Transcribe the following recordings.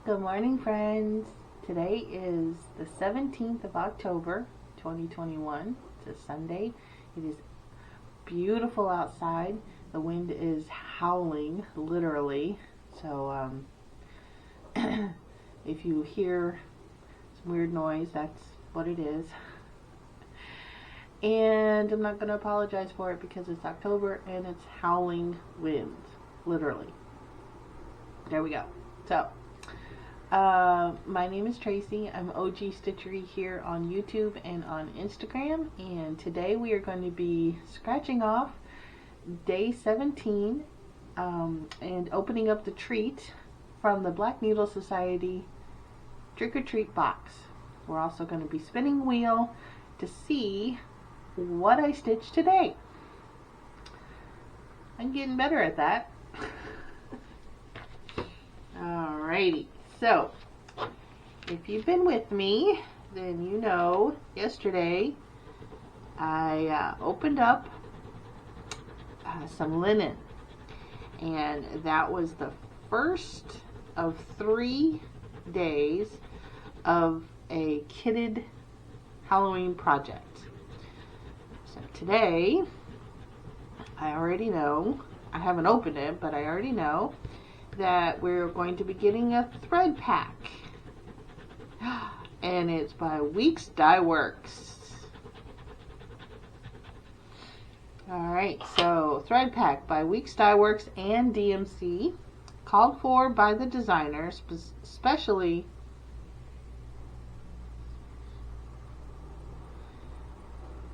Good morning, friends. Today is the 17th of October, 2021. It's a Sunday. It is beautiful outside. The wind is howling, literally. So, if you hear some weird noise, that's what it is. And I'm not going to apologize for it because it's October and it's howling winds, literally. There we go. So, my name is Tracy. I'm OG Stitchery here on YouTube and on Instagram. And today we are going to be scratching off day 17 and opening up the treat from the Black Needle Society Trick or Treat box. We're also going to be spinning the wheel to see what I stitched today. I'm getting better at that. Alrighty, so if you've been with me, then you know yesterday I opened up some linen, and that was the first of 3 days of a kitted Halloween project. So today, I already know, I haven't opened it, but I already know that we're going to be getting a thread pack. And it's by Weeks Dye Works. Alright, so thread pack by Weeks Dye Works and DMC, called for by the designer, especially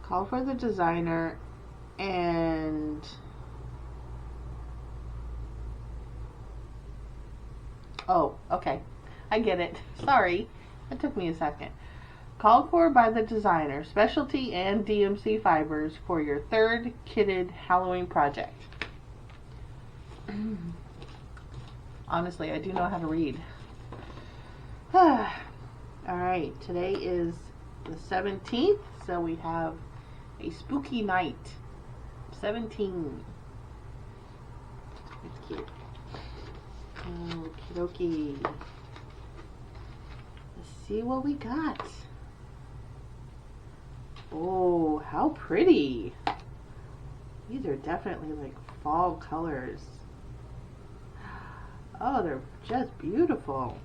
called for the designer, and oh, okay, I get it. Sorry, it took me a second. Called for by the designer, specialty and DMC fibers for your third kitted Halloween project. Honestly, I do know how to read. Alright, today is the 17th, so we have a spooky night. 17. It's cute. Okie dokie. Let's see what we got. Oh, how pretty. These are definitely like fall colors. Oh, they're just beautiful.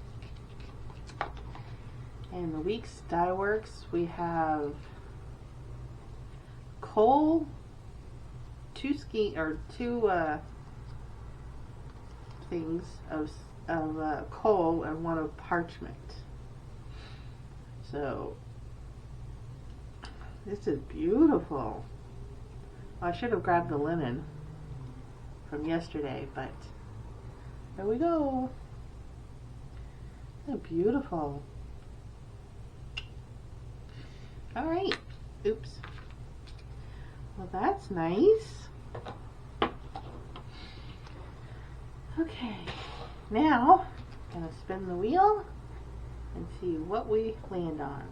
And the Weeks Dye Works, we have coal, two things of coal and one of parchment. So this is beautiful. I should have grabbed the linen from yesterday, but there we go. They're beautiful. All right. Oops. Well, that's nice. Okay, now I'm gonna spin the wheel and see what we land on.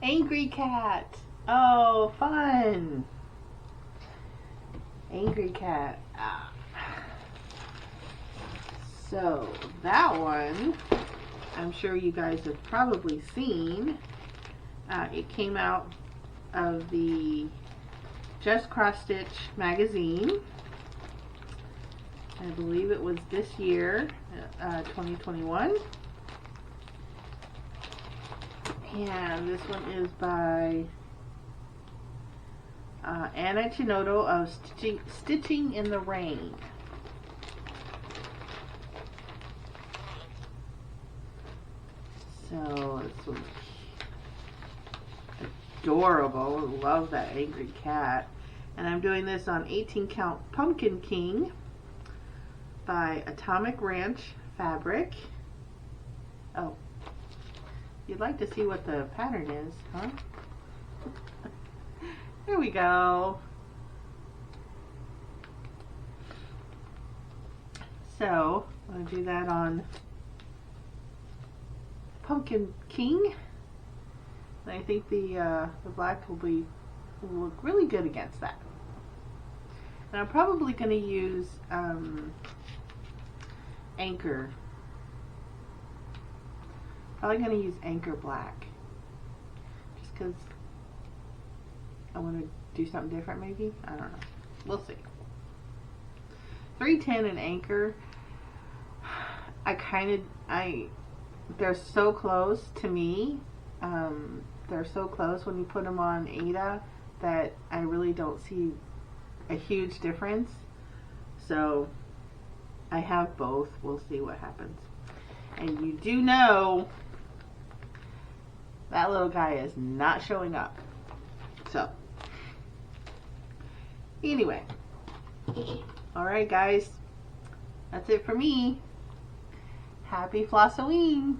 Angry cat. Oh, fun. Angry cat. Ah. So that one, I'm sure you guys have probably seen. It came out of the Just Cross Stitch magazine. I believe it was this year, 2021. And this one is by Anna Chinodo of Stitching in the Rain. So this one's adorable. I love that angry cat. And I'm doing this on 18 count Pumpkin King by Atomic Ranch Fabric. Oh, you'd like to see what the pattern is, huh? Here we go. So I'm going to do that on Pumpkin King. And I think the black will be will look really good against that. And I'm probably going to use Anchor. Probably going to use Anchor Black. Just because I want to do something different maybe. I don't know. We'll see. 310 and Anchor. They're so close to me. They're so close when you put them on Ada that I really don't see a huge difference. So I have both. We'll see what happens. And you do know that little guy is not showing up. So anyway, alright guys, that's it for me. Happy Flossoween!